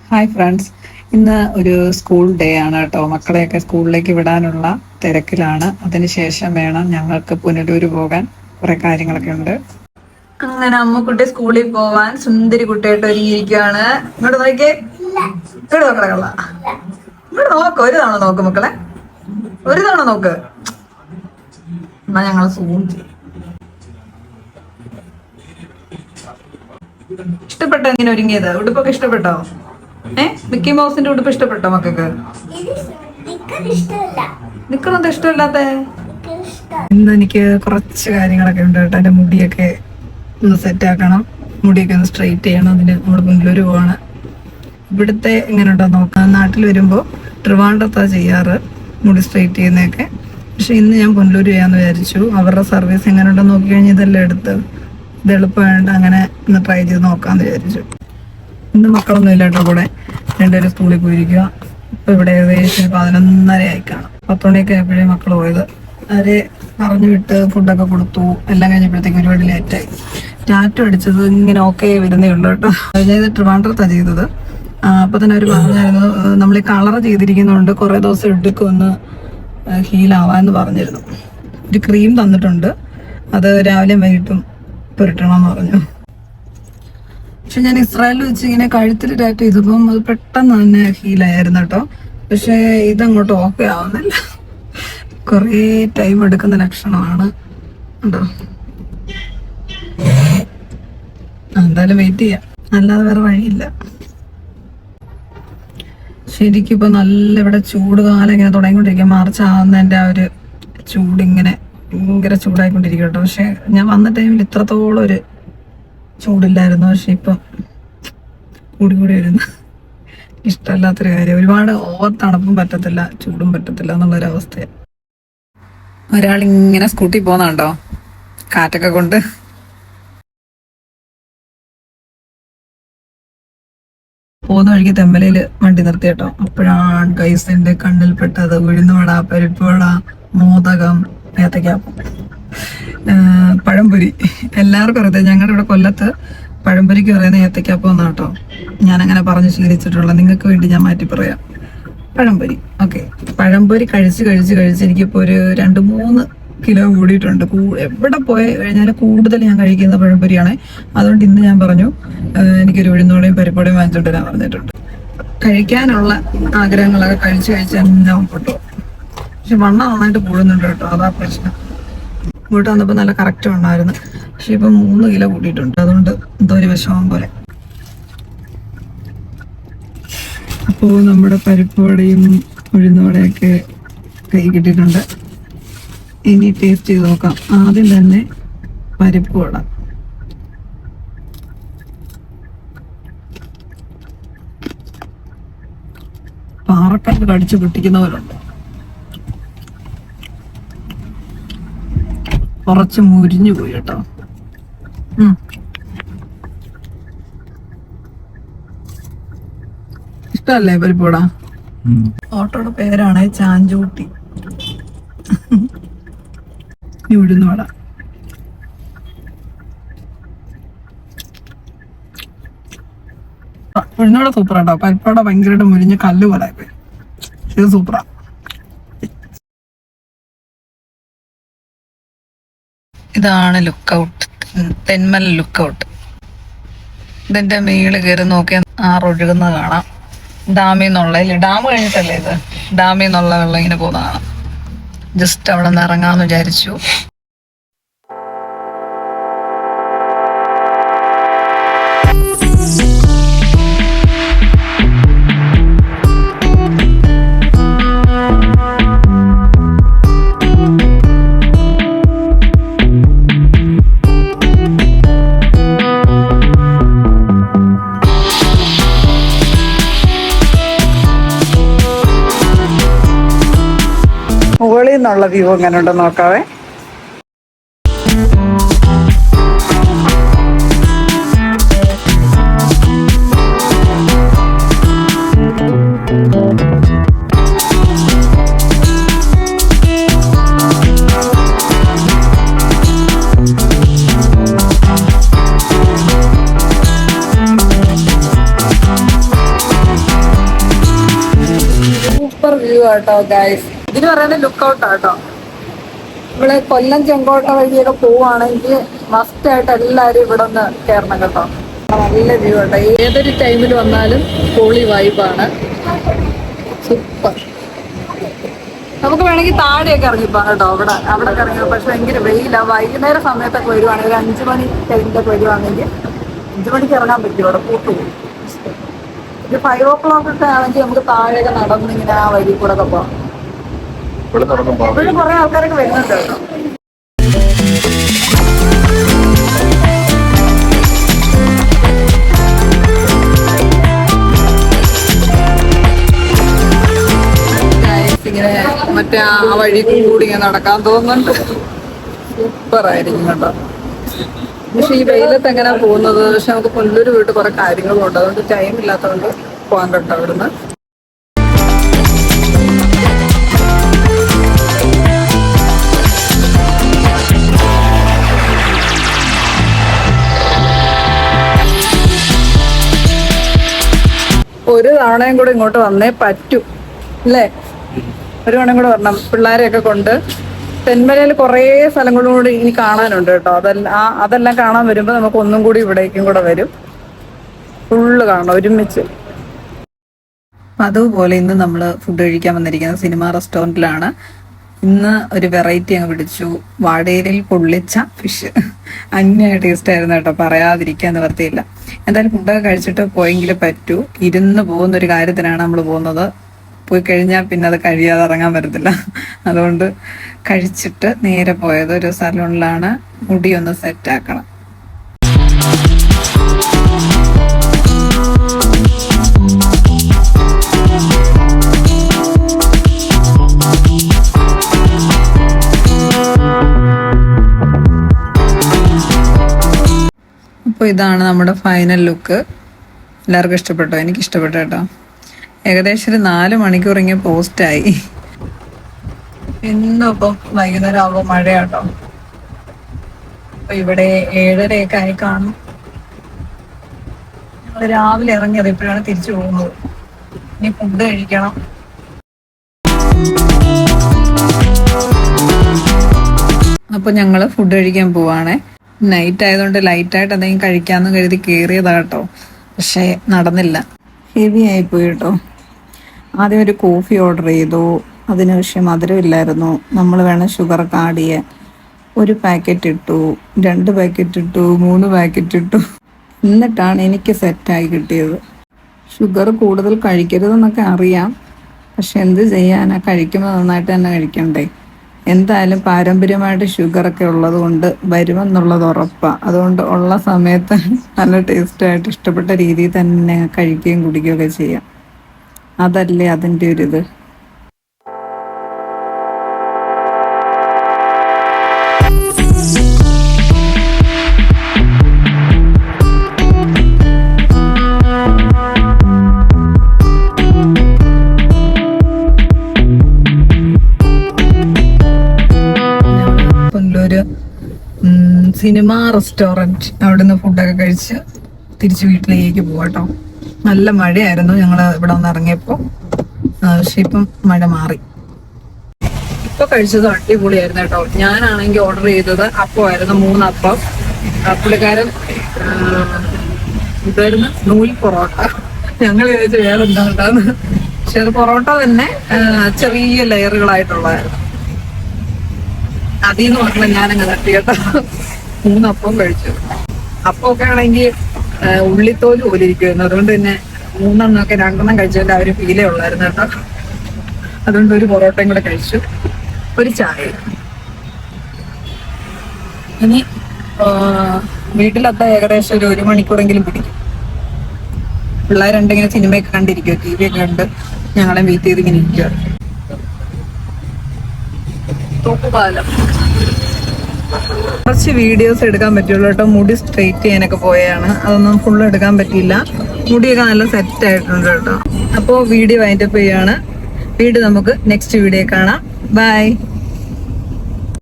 Hi friends, ഇന്ന് ഒരു school day ആണ് കേട്ടോ. മക്കളെയൊക്കെ സ്കൂളിലേക്ക് വിടാനുള്ള തിരക്കിലാണ്. അതിനുശേഷം വേണം ഞങ്ങൾക്ക് പുനലൂര് പോകാൻ. കുറെ കാര്യങ്ങളൊക്കെ ഉണ്ട്. അങ്ങനെ അമ്മുക്കുട്ടി സ്കൂളിൽ പോവാൻ സുന്ദരി കുട്ടിയായിട്ട് ഒരുങ്ങിയിരിക്കുകയാണ്. ഇങ്ങോട്ട് നോക്കിയേ, ഇങ്ങോട്ട് നോക്കണ കള്ള, ഇങ്ങോട്ട് നോക്ക്. ഒരു തവണ നോക്ക് മക്കളെ, ഒരു തവണ നോക്ക്. എന്നാ ഞങ്ങൾ സൂം ചെയ്യും. ഇഷ്ടപ്പെട്ടോ ഇങ്ങനെ ഒരുങ്ങിയത്? ഉടുപ്പൊക്കെ ഇഷ്ടപ്പെട്ടോ? മിക്കി മൗസിന്റെ ഉടുപ്പ് ഇഷ്ടപ്പെട്ടോ മക്കൾക്ക്? നിക്കറൊന്നും ഇഷ്ടമില്ലാത്ത? ഇന്ന് എനിക്ക് കുറച്ച് കാര്യങ്ങളൊക്കെ ഉണ്ട് കേട്ടോ. എന്റെ മുടിയൊക്കെ ഒന്ന് സെറ്റ് ആക്കണം, മുടിയൊക്കെ ഒന്ന് സ്ട്രെയിറ്റ് ചെയ്യണം. അതിന് നമ്മൾ പുനലൂര് പോവാണ്. ഇവിടുത്തെ എങ്ങനെ ഉണ്ടോ നോക്കാം. നാട്ടിൽ വരുമ്പോൾ ട്രിവാൻഡ്രത്താ ചെയ്യാറ് മുടി സ്ട്രെയിറ്റ് ചെയ്യുന്നതൊക്കെ. പക്ഷെ ഇന്ന് ഞാൻ പുനലൂര് ചെയ്യാന്ന് വിചാരിച്ചു. അവരുടെ സർവീസ് എങ്ങനെ ഉണ്ടോ നോക്കി കഴിഞ്ഞാൽ ഇതെല്ലാം എടുത്ത് ഇത് എളുപ്പമായിട്ട് അങ്ങനെ ഒന്ന് ട്രൈ ചെയ്ത് നോക്കാന്ന് വിചാരിച്ചു. ഇന്ന് മക്കളൊന്നും ഇല്ല കേട്ടോ. കൂടെ രണ്ടുപേരും സ്കൂളിൽ പോയിരിക്കുക. ഇപ്പൊ ഇവിടെ ഏകദേശം 11:30 ആയി കാണും. 10 മണിയൊക്കെ ആയപ്പോഴേ മക്കൾ പോയത്. അവരെ പറഞ്ഞു വിട്ട് ഫുഡൊക്കെ കൊടുത്തു. എല്ലാം കഴിഞ്ഞപ്പോഴത്തേക്ക് ഒരുപാട് ലേറ്റായി. ടാറ്റു അടിച്ചത് ഇങ്ങനെ ഓക്കെ വരുന്നേ ഉള്ളൂ കേട്ടോ. ഞാൻ ഇത് ട്രിവാൻഡ്രത്താണ് ചെയ്തത്. അപ്പൊ തന്നെ അവർ പറഞ്ഞായിരുന്നു നമ്മൾ ഈ കളർ ചെയ്തിരിക്കുന്നതുകൊണ്ട് കുറെ ദിവസം എടുക്കുമെന്ന് ഹീലാവാന്ന് പറഞ്ഞിരുന്നു. ഒരു ക്രീം തന്നിട്ടുണ്ട്, അത് രാവിലെയും വൈകിട്ടും പുരട്ടണമെന്ന് പറഞ്ഞു. പക്ഷെ ഞാൻ ഇസ്രായേലിൽ വെച്ച് ഇങ്ങനെ കഴുത്തിൽ ടാറ്റു ചെയ്തപ്പം അത് പെട്ടെന്ന് തന്നെ ഹീലായിരുന്നു കേട്ടോ. പക്ഷെ ഇതങ്ങോട്ട് ഓക്കെ ആവുന്നില്ല, കുറേ ടൈം എടുക്കുന്ന ലക്ഷണമാണ് കേട്ടോ. എന്തായാലും വെയിറ്റ് ചെയ്യാം, അല്ലാതെ വേറെ വഴിയില്ല. ശരിക്കും ഇപ്പൊ നല്ല ഇവിടെ ചൂട് കാലം ഇങ്ങനെ തുടങ്ങിക്കൊണ്ടിരിക്കുക. മാർച്ച് ആവുന്നതിന്റെ ആ ഒരു ചൂടിങ്ങനെ ഭയങ്കര ചൂടായിക്കൊണ്ടിരിക്കും കേട്ടോ. പക്ഷെ ഞാൻ വന്ന ടൈമിൽ ഇത്രത്തോളം ഒരു ചൂടില്ലായിരുന്നു. പക്ഷെ ഇപ്പം കൂടി വരുന്നു. ഇഷ്ടമല്ലാത്തൊരു കാര്യം. ഒരുപാട് ഓവർ തണുപ്പും പറ്റത്തില്ല, ചൂടും പറ്റത്തില്ല എന്നുള്ളൊരവസ്ഥയാണ്. ഒരാളിങ്ങനെ സ്കൂട്ടി പോകുന്നുണ്ടോ, കാറ്റൊക്കെ കൊണ്ട്. പോകുന്ന വഴിക്ക് തെമ്മലയിൽ വണ്ടി നിർത്തി കേട്ടോ. അപ്പോഴാണ് ഗൈസ് എന്റെ കണ്ണിൽ പെട്ടത് ഉഴുന്നുവട, പരിപ്പുവട, മോദകം, ഏത്തയ്ക്കാപ്പം, പഴംപൊരി. എല്ലാവർക്കും അറിയാം ഞങ്ങളുടെ ഇവിടെ കൊല്ലത്ത് പഴംപൊരിക്ക് പറയുന്ന ഏത്തയ്ക്കാപ്പം എന്നാ കേട്ടോ. ഞാനങ്ങനെ പറഞ്ഞ് ശീലിച്ചിട്ടുള്ള. നിങ്ങൾക്ക് വേണ്ടി ഞാൻ മാറ്റി പറയാം, പഴംപൊരി. ഓക്കെ, പഴംപൊരി കഴിച്ച് എനിക്കിപ്പോൾ ഒരു 2-3 കിലോ കൂടിയിട്ടുണ്ട്. എവിടെ പോയി കഴിഞ്ഞാൽ കൂടുതൽ ഞാൻ കഴിക്കുന്ന പഴംപൊരിയാണ്. അതുകൊണ്ട് ഇന്ന് ഞാൻ പറഞ്ഞു എനിക്കൊരു ഉഴുന്നോടെയും പരിപ്പോടെയും വാങ്ങിച്ചോണ്ട് വരാൻ പറഞ്ഞിട്ടുണ്ട്. കഴിക്കാനുള്ള ആഗ്രഹങ്ങളൊക്കെ കഴിച്ച് എല്ലാം പൊട്ടു. പക്ഷെ വണ്ണം നന്നായിട്ട് കൂടുന്നുണ്ട് കേട്ടോ, അതാ പ്രശ്നം. ഇങ്ങോട്ട് വന്നപ്പോൾ നല്ല കറക്റ്റ് ഉണ്ടായിരുന്നു. പക്ഷെ ഇപ്പം 3 കിലോ കൂട്ടിയിട്ടുണ്ട്. അതുകൊണ്ട് എന്തോ ഒരു വിഷമം പോലെ. അപ്പോൾ നമ്മുടെ പരിപ്പുവടയും ഉഴുന്നുവടയൊക്കെ കൈ കിട്ടിയിട്ടുണ്ട്. ഇനി ടേസ്റ്റ് ചെയ്ത് നോക്കാം. ആദ്യം തന്നെ പരിപ്പുവട. പാറക്കല്ല് കടിച്ചു പൊട്ടിക്കുന്നവരുണ്ട്. കുറച്ച് മുരിഞ്ഞു പോയി കേട്ടോ. ഇഷ്ടല്ലേ പരിപ്പുവട? ഓട്ടോയുടെ പേരാണ് ചാഞ്ചൂട്ടി. ഉഴുന്നുവട ഉഴുന്നുവട സൂപ്പർ ആട്ടോ. പരിപ്പുവട ഭയങ്കരമായിട്ട് മുരിഞ്ഞ് കല്ല് പോലെ. ഇത് സൂപ്പറാ. ഇതാണ് ലുക്കൗട്ട്, തെന്മല ലുക്കൗട്ട്. ഇതിന്റെ മേളിൽ കയറി നോക്കിയാൽ ആറൊഴുകുന്നത് കാണാം. ഡാമിൽ നിന്നുള്ള, ഇല്ല ഡാം കഴിഞ്ഞിട്ടല്ലേ ഇത്, ഡാമിൽ നിന്നുള്ള വെള്ളം ഇങ്ങനെ പോകുന്ന കാണാം. ജസ്റ്റ് അവിടെ നിന്ന് ഇറങ്ങാമെന്ന് വിചാരിച്ചു. മുകളിൽ നിന്നുള്ള വ്യൂ എങ്ങനെ ഉണ്ടെന്ന് നോക്കാവേ. വ്യൂ ആട്ടോ ഗൈസ്. ഇതിന് പറയുന്നത് ലുക്ക് ഔട്ട് ആട്ടോ. ഇവിടെ കൊല്ലം ചെങ്കോട്ട വഴിയൊക്കെ പോവുകയാണെങ്കിൽ മസ്റ്റ് ആയിട്ട് എല്ലാവരും ഇവിടെ നിന്ന് കയറണം കേട്ടോ. നല്ല വ്യൂ ആട്ടോ. ഏതൊരു ടൈമിൽ വന്നാലും പൊളി വൈബാണ്. സൂപ്പർ. നമുക്ക് വേണമെങ്കിൽ താഴെയൊക്കെ ഇറങ്ങിപ്പോകാം കേട്ടോ. അവിടെ ഇറങ്ങിയോ. പക്ഷെ ഭയങ്കര വെയിലാണ്. വൈകുന്നേരം സമയത്തൊക്കെ വരുവാണെങ്കിൽ ഒരു 5 മണി ടൈമിലൊക്കെ വരുവാണെങ്കിൽ 5 മണിക്ക് ഇറങ്ങാൻ പറ്റും. അവിടെ പൂട്ടുപോകും. ഒരു 5 o'clock ഒക്കെ ആണെങ്കിൽ നമുക്ക് താഴെയൊക്കെ നടന്നിങ്ങനെ ആ വഴി കൂടെ ഒക്കെ പോകാം. ഇപ്പോഴും കുറെ ആൾക്കാരൊക്കെ വരുന്നുണ്ട് കേട്ടോ. ഇങ്ങനെ മറ്റേ ആ വഴി കൂടി ഇങ്ങനെ നടക്കാൻ തോന്നുന്നുണ്ട്. സൂപ്പറായിരിക്കും കേട്ടോ. പക്ഷെ ഈ വെയിലത്ത് എങ്ങനെയാ പോകുന്നത്? പക്ഷെ നമുക്ക് പുല്ലൂര് പോയിട്ട് കുറെ കാര്യങ്ങളുണ്ട്. അതുകൊണ്ട് ടൈം ഇല്ലാത്തതുകൊണ്ട് പോകാൻ കേട്ടോ അവിടുന്ന്. ഒരു തവണയും കൂടെ ഇങ്ങോട്ട് വന്നേ പറ്റൂ അല്ലേ? ഒരു തവണയും കൂടെ വരണം പിള്ളേരെയൊക്കെ കൊണ്ട്. തെന്മലയിൽ കുറേ സ്ഥലങ്ങളും കൂടി ഇനി കാണാനുണ്ട് കേട്ടോ. അതെല്ലാം കാണാൻ വരുമ്പോൾ നമുക്ക് ഒന്നും കൂടി ഇവിടേക്കും കൂടെ വരും. ഫുള്ള് കാണണം ഒരുമിച്ച്. അതുപോലെ ഇന്ന് നമ്മൾ ഫുഡ് കഴിക്കാൻ വന്നിരിക്കുന്നത് സിനിമ റെസ്റ്റോറൻറ്റിലാണ്. ഇന്ന് ഒരു വെറൈറ്റി അങ്ങ് പിടിച്ചു. വാഴയിലയിൽ പൊള്ളിച്ച ഫിഷ്. അന്യായ ടേസ്റ്റ് ആയിരുന്നു കേട്ടോ. പറയാതിരിക്കാൻ നിവർത്തിയില്ല. എന്തായാലും ഫുഡൊക്കെ കഴിച്ചിട്ട് പോയെങ്കിലും പറ്റൂ. ഇരുന്ന് പോകുന്നൊരു കാര്യത്തിനാണ് നമ്മൾ പോകുന്നത്. പോയി കഴിഞ്ഞാൽ പിന്നെ അത് കഴിയാതെ ഇറങ്ങാൻ പറ്റത്തില്ല. അതുകൊണ്ട് കഴിച്ചിട്ട് നേരെ പോയത് ഒരു സലൂണിലാണ്. മുടി ഒന്ന് സെറ്റാക്കണം. അപ്പോൾ ഇതാണ് നമ്മുടെ ഫൈനൽ ലുക്ക്. എല്ലാവർക്കും ഇഷ്ടപ്പെട്ടോ? എനിക്ക് ഇഷ്ടപ്പെട്ടു കേട്ടോ. ഏകദേശം ഒരു 4 മണിക്കൂർ ഇങ്ങനെ പോസ്റ്റായി. ഇന്നും ഇപ്പം വൈകുന്നേരം ആവുമ്പോൾ മഴയാട്ടോ. അപ്പൊ ഇവിടെ 7:30 ആയി കാണും. ഞങ്ങൾ രാവിലെ ഇറങ്ങിയത് ഇപ്പോഴാണ് തിരിച്ചു പോകുന്നത്. ഇനി ഫുഡ് കഴിക്കണം. അപ്പൊ ഞങ്ങള് ഫുഡ് കഴിക്കാൻ പോവാണേ. നൈറ്റ് ആയതുകൊണ്ട് ലൈറ്റായിട്ട് എന്തെങ്കിലും കഴിക്കാമെന്ന് കരുതി കയറിയതാ കേട്ടോ. പക്ഷെ നടന്നില്ല. ഹെവി ആയിപ്പോയി കേട്ടോ. ആദ്യം ഒരു കോഫി ഓർഡർ ചെയ്തു. അതിന് പക്ഷേ മധുരം ഇല്ലായിരുന്നു. നമ്മൾ വേണം ഷുഗറൊക്കെ ആഡ് ചെയ്യാൻ. 1 പാക്കറ്റ് ഇട്ടു, 2 പാക്കറ്റ് ഇട്ടു, 3 പാക്കറ്റ് ഇട്ടു. എന്നിട്ടാണ് എനിക്ക് സെറ്റായി കിട്ടിയത്. ഷുഗർ കൂടുതൽ കഴിക്കരുതെന്നൊക്കെ അറിയാം. പക്ഷെ എന്ത് ചെയ്യാനാ? കഴിക്കുമ്പോൾ നന്നായിട്ട് തന്നെ കഴിക്കണ്ടേ? എന്തായാലും പാരമ്പര്യമായിട്ട് ഷുഗറൊക്കെ ഉള്ളത് കൊണ്ട് വരുമെന്നുള്ളത് ഉറപ്പാണ്. അതുകൊണ്ട് ഉള്ള സമയത്ത് നല്ല ടേസ്റ്റായിട്ട് ഇഷ്ടപ്പെട്ട രീതിയിൽ തന്നെ കഴിക്കുകയും കുടിക്കുകയൊക്കെ ചെയ്യാം. അതല്ലേ അതിൻ്റെ ഒരിത്. Cinema restaurant. അവിടുന്ന് ഫുഡൊക്കെ കഴിച്ച് തിരിച്ച് വീട്ടിലേക്ക് പോവാട്ടോ. നല്ല മഴയായിരുന്നു ഞങ്ങൾ ഇവിടെ വന്ന് ഇറങ്ങിയപ്പോൾ. പക്ഷെ ഇപ്പം മഴ മാറി. ഇപ്പൊ കഴിച്ചത് അടിപൊളിയായിരുന്നു കേട്ടോ. ഞാനാണെങ്കിൽ ഓർഡർ ചെയ്തത് അപ്പമായിരുന്നു, 3 അപ്പം. പുള്ളിക്കാരൻ ഇതായിരുന്നു നൂൽ പൊറോട്ട. ഞങ്ങൾ ചോദിച്ചു വേറെ എന്താ ഉണ്ടാന്ന്. പക്ഷെ അത് പൊറോട്ട തന്നെ ചെറിയ ലെയറുകളായിട്ടുള്ളതായിരുന്നു. അതിന്ന് പറഞ്ഞാൽ ഞാനങ്ങ് തട്ടി കേട്ടോ. 3 അപ്പം കഴിച്ചു. അപ്പമൊക്കെ ആണെങ്കിൽ ഉള്ളിത്തോല് പോലെ ഇരിക്കുമായിരുന്നു. അതുകൊണ്ട് തന്നെ 3 2 കഴിച്ചതിന്റെ ആ ഒരു ഫീലേ ഉള്ളായിരുന്നു കേട്ടോ. അതുകൊണ്ട് ഒരു പൊറോട്ടയും കൂടെ കഴിച്ചു, ഒരു ചായ. ഇനി വീട്ടിലെത്താൻ ഏകദേശം ഒരു 1 മണിക്കൂറെങ്കിലും പിടിക്കും. പിള്ളേരുണ്ടെങ്കിലും സിനിമയൊക്കെ കണ്ടിരിക്കുക, TV ഒക്കെ കണ്ട് ഞങ്ങളെ വെയിറ്റ് ചെയ്ത് ഇങ്ങനെ ഇരിക്കുക. തൂക്കുപാലം കുറച്ച് വീഡിയോസ് എടുക്കാൻ പറ്റുള്ളൂ കേട്ടോ. മുടി സ്ട്രെയിറ്റ് ചെയ്യാനൊക്കെ പോയാണ്. അതൊന്നും ഫുള്ള് എടുക്കാൻ പറ്റിയില്ല. മുടിയൊക്കെ നല്ല സെറ്റ് ആയിട്ടുണ്ട് കേട്ടോ. അപ്പോൾ വീഡിയോ വൈൻഡപ്പ് ചെയ്യാണ്. വീണ്ടും നമുക്ക് നെക്സ്റ്റ് വീഡിയോ കാണാം. ബൈ.